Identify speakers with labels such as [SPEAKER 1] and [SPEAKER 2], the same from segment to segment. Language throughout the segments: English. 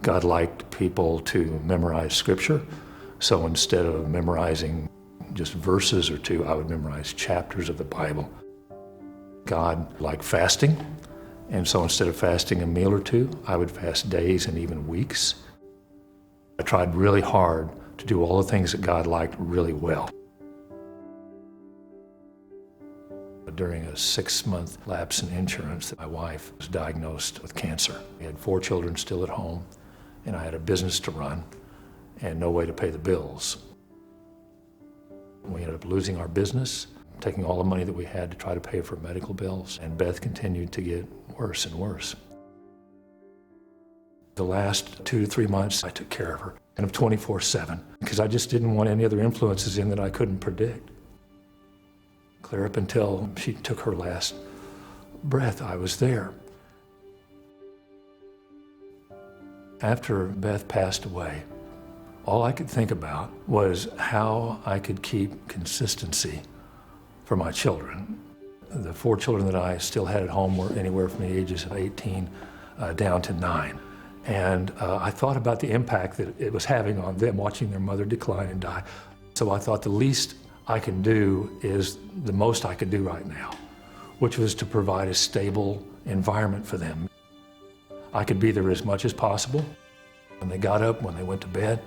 [SPEAKER 1] God liked people to memorize scripture. So instead of memorizing just verses or two, I would memorize chapters of the Bible. God liked fasting. And so instead of fasting a meal or two, I would fast days and even weeks. I tried really hard to do all the things that God liked really well. During a 6-month lapse in insurance, my wife was diagnosed with cancer. We had 4 children still at home, and I had a business to run and no way to pay the bills. We ended up losing our business, taking all the money that we had to try to pay for medical bills, and Beth continued to get worse and worse. The last 2 to 3 months, I took care of her, kind of 24/7, because I just didn't want any other influences in that I couldn't predict. Clear up until she took her last breath, I was there. After Beth passed away, all I could think about was how I could keep consistency for my children. The 4 children that I still had at home were anywhere from the ages of 18 down to 9. And I thought about the impact that it was having on them, watching their mother decline and die. So I thought the least I can do is the most I could do right now, which was to provide a stable environment for them. I could be there as much as possible. When they got up, when they went to bed,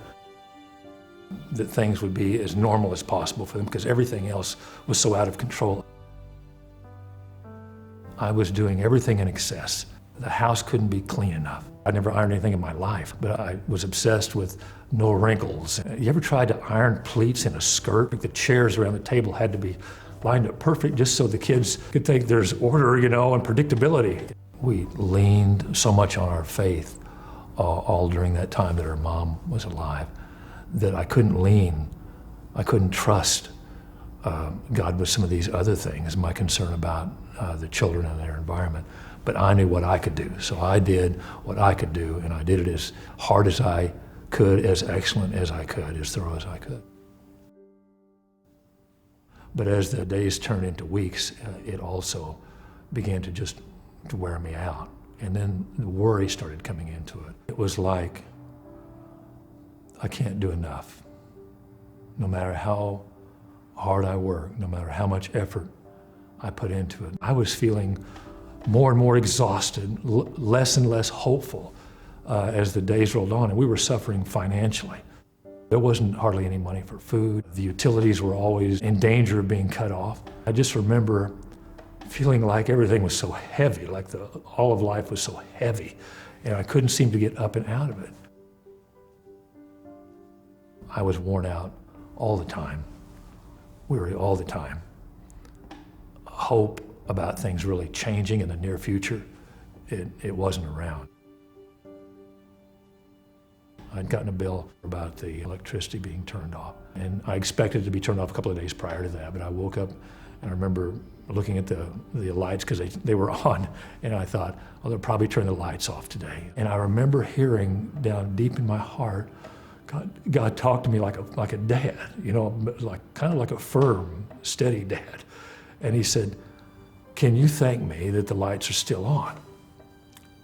[SPEAKER 1] that things would be as normal as possible for them because everything else was so out of control. I was doing everything in excess. The house couldn't be clean enough. I never ironed anything in my life, but I was obsessed with no wrinkles. You ever tried to iron pleats in a skirt? The chairs around the table had to be lined up perfect just so the kids could think there's order, and predictability. We leaned so much on our faith all during that time that our mom was alive that I couldn't trust God with some of these other things, my concern about the children and their environment. But I knew what I could do, so I did what I could do, and I did it as hard as I could, as excellent as I could, as thorough as I could. But as the days turned into weeks, it also began to wear me out. And then the worry started coming into it. It was like, I can't do enough. No matter how hard I work, no matter how much effort I put into it. I was feeling more and more exhausted, less and less hopeful as the days rolled on, and we were suffering financially. There wasn't hardly any money for food. The utilities were always in danger of being cut off. I just remember feeling like everything was so heavy, like all of life was so heavy, and I couldn't seem to get up and out of it. I was worn out all the time, weary all the time. Hope about things really changing in the near future, it wasn't around. I'd gotten a bill about the electricity being turned off, and I expected it to be turned off a couple of days prior to that, but I woke up and I remember looking at the lights because they were on, and I thought, oh, they'll probably turn the lights off today. And I remember hearing down deep in my heart, God talked to me like a dad, kind of like a firm, steady dad. And he said, can you thank me that the lights are still on?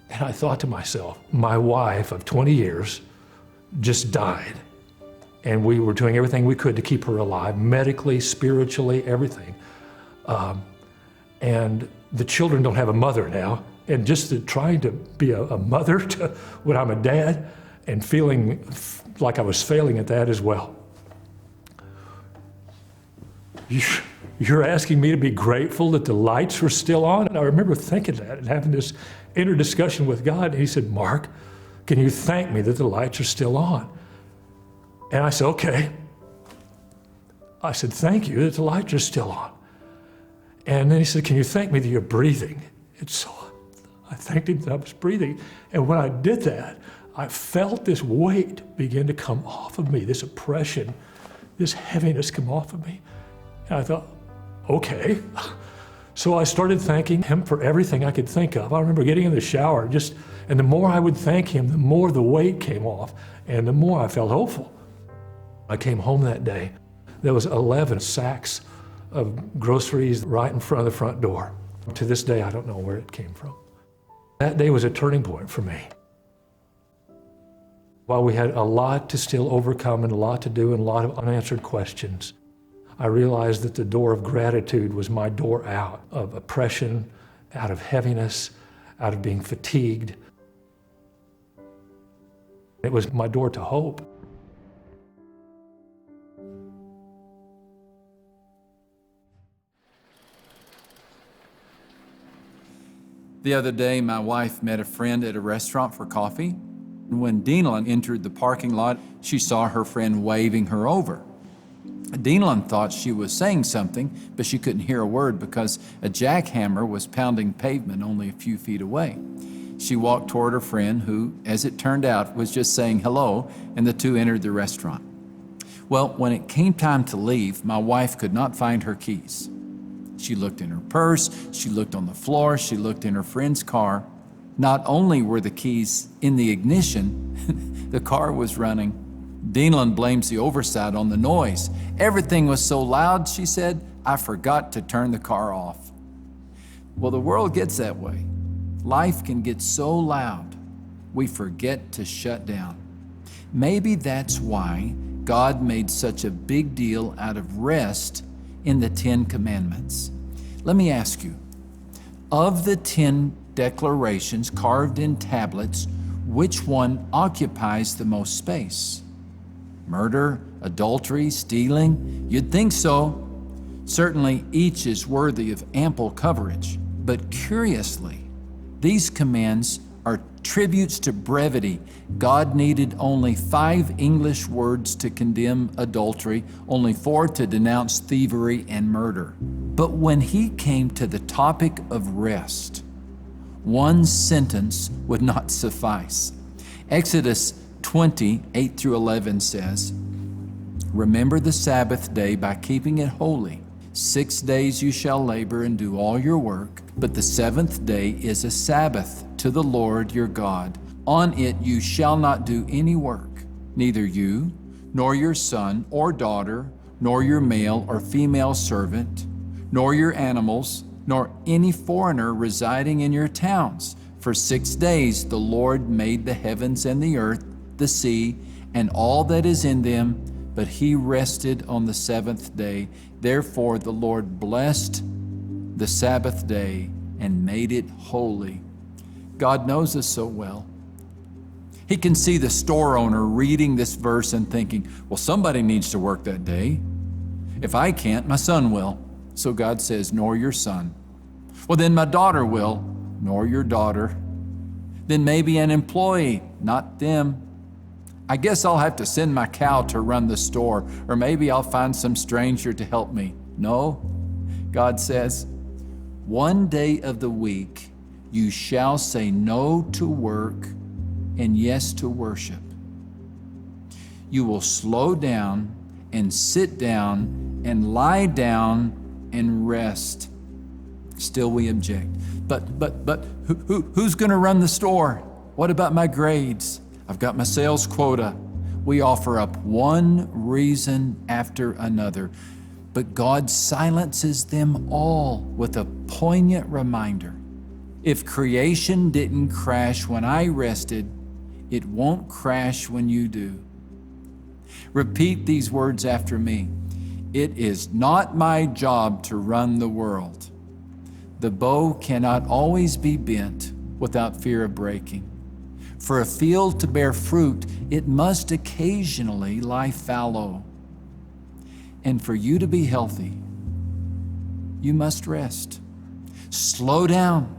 [SPEAKER 1] And I thought to myself, my wife of 20 years just died. And we were doing everything we could to keep her alive, medically, spiritually, everything. And the children don't have a mother now. And just trying to be a mother when I'm a dad and feeling like I was failing at that as well. You're asking me to be grateful that the lights were still on? And I remember thinking that and having this inner discussion with God. And he said, Mark, can you thank me that the lights are still on? And I said, okay. I said, thank you that the lights are still on. And then he said, can you thank me that you're breathing? And so I thanked him that I was breathing. And when I did that, I felt this weight begin to come off of me, this oppression, this heaviness come off of me. And I thought, okay. So I started thanking him for everything I could think of. I remember getting in the shower, and the more I would thank him, the more the weight came off, and the more I felt hopeful. I came home that day. There was 11 sacks of groceries right in front of the front door. To this day, I don't know where it came from. That day was a turning point for me. While we had a lot to still overcome and a lot to do and a lot of unanswered questions, I realized that the door of gratitude was my door out of oppression, out of heaviness, out of being fatigued. It was my door to hope.
[SPEAKER 2] The other day, my wife met a friend at a restaurant for coffee. When Dinalyn entered the parking lot, she saw her friend waving her over. Dinalyn thought she was saying something, but she couldn't hear a word because a jackhammer was pounding pavement only a few feet away. She walked toward her friend who, as it turned out, was just saying hello, and the two entered the restaurant. Well, when it came time to leave, my wife could not find her keys. She looked in her purse, she looked on the floor, she looked in her friend's car. Not only were the keys in the ignition, the car was running. Dinalyn blames the oversight on the noise. Everything was so loud, she said, I forgot to turn the car off. Well, the world gets that way. Life can get so loud, we forget to shut down. Maybe that's why God made such a big deal out of rest in the 10 Commandments. Let me ask you, of the 10 declarations carved in tablets, which one occupies the most space? Murder, adultery, stealing? You'd think so. Certainly each is worthy of ample coverage. But curiously, these commands are tributes to brevity. God needed only 5 English words to condemn adultery, only 4 to denounce thievery and murder. But when he came to the topic of rest, 1 sentence would not suffice. Exodus 20:8-11 says, Remember the Sabbath day by keeping it holy. 6 days you shall labor and do all your work, but the 7th day is a Sabbath to the Lord your God. On it you shall not do any work, neither you, nor your son or daughter, nor your male or female servant, nor your animals, nor any foreigner residing in your towns. For 6 days the Lord made the heavens and the earth, the sea, and all that is in them, but he rested on the 7th day. Therefore the Lord blessed the Sabbath day and made it holy. God knows us so well. He can see the store owner reading this verse and thinking, well, somebody needs to work that day. If I can't, my son will. So God says, nor your son. Well, then my daughter will, nor your daughter. Then maybe an employee, not them. I guess I'll have to send my cow to run the store, or maybe I'll find some stranger to help me. No, God says, 1 day of the week you shall say no to work and yes to worship. You will slow down and sit down and lie down and rest. Still we object. But who's going to run the store? What about my grades? I've got my sales quota. We offer up one reason after another, but God silences them all with a poignant reminder. If creation didn't crash when I rested, it won't crash when you do. Repeat these words after me. It is not my job to run the world. The bow cannot always be bent without fear of breaking. For a field to bear fruit, it must occasionally lie fallow. And for you to be healthy, you must rest. Slow down,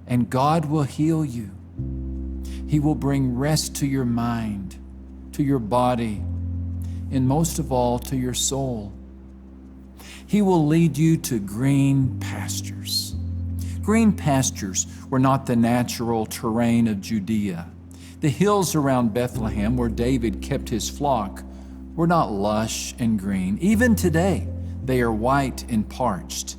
[SPEAKER 2] and God will heal you. He will bring rest to your mind, to your body, and most of all, to your soul. He will lead you to green pastures. Green pastures were not the natural terrain of Judea. The hills around Bethlehem, where David kept his flock, were not lush and green. Even today, they are white and parched.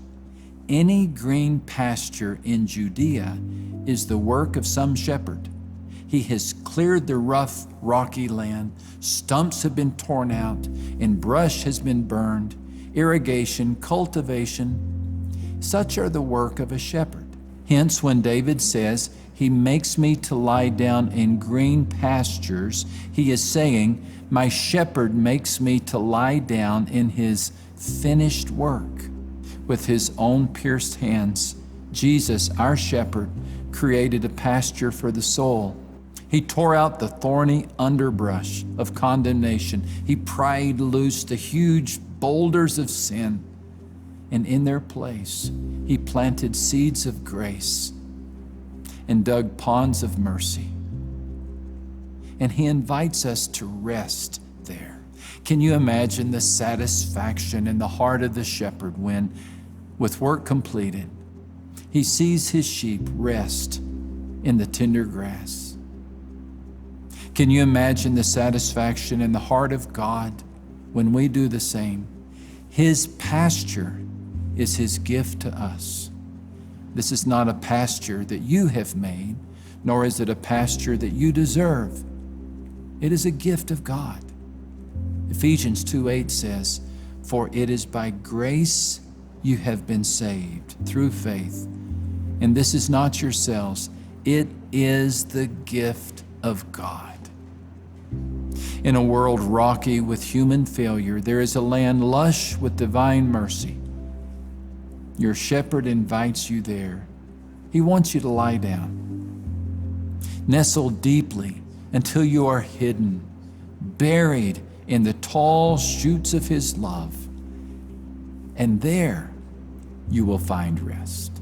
[SPEAKER 2] Any green pasture in Judea is the work of some shepherd. He has cleared the rough, rocky land. Stumps have been torn out, and brush has been burned. Irrigation, cultivation, such are the work of a shepherd. Hence, when David says, He makes me to lie down in green pastures. He is saying, my shepherd makes me to lie down in his finished work. With his own pierced hands, Jesus, our shepherd, created a pasture for the soul. He tore out the thorny underbrush of condemnation. He pried loose the huge boulders of sin. And in their place, he planted seeds of grace and dug ponds of mercy. And he invites us to rest there. Can you imagine the satisfaction in the heart of the shepherd when, with work completed, he sees his sheep rest in the tender grass? Can you imagine the satisfaction in the heart of God when we do the same? His pasture is his gift to us. This is not a pasture that you have made, nor is it a pasture that you deserve. It is a gift of God. Ephesians 2:8 says, "For it is by grace you have been saved through faith. And this is not yourselves, it is the gift of God." In a world rocky with human failure, there is a land lush with divine mercy. Your shepherd invites you there. He wants you to lie down. Nestle deeply until you are hidden, buried in the tall shoots of his love. And there you will find rest.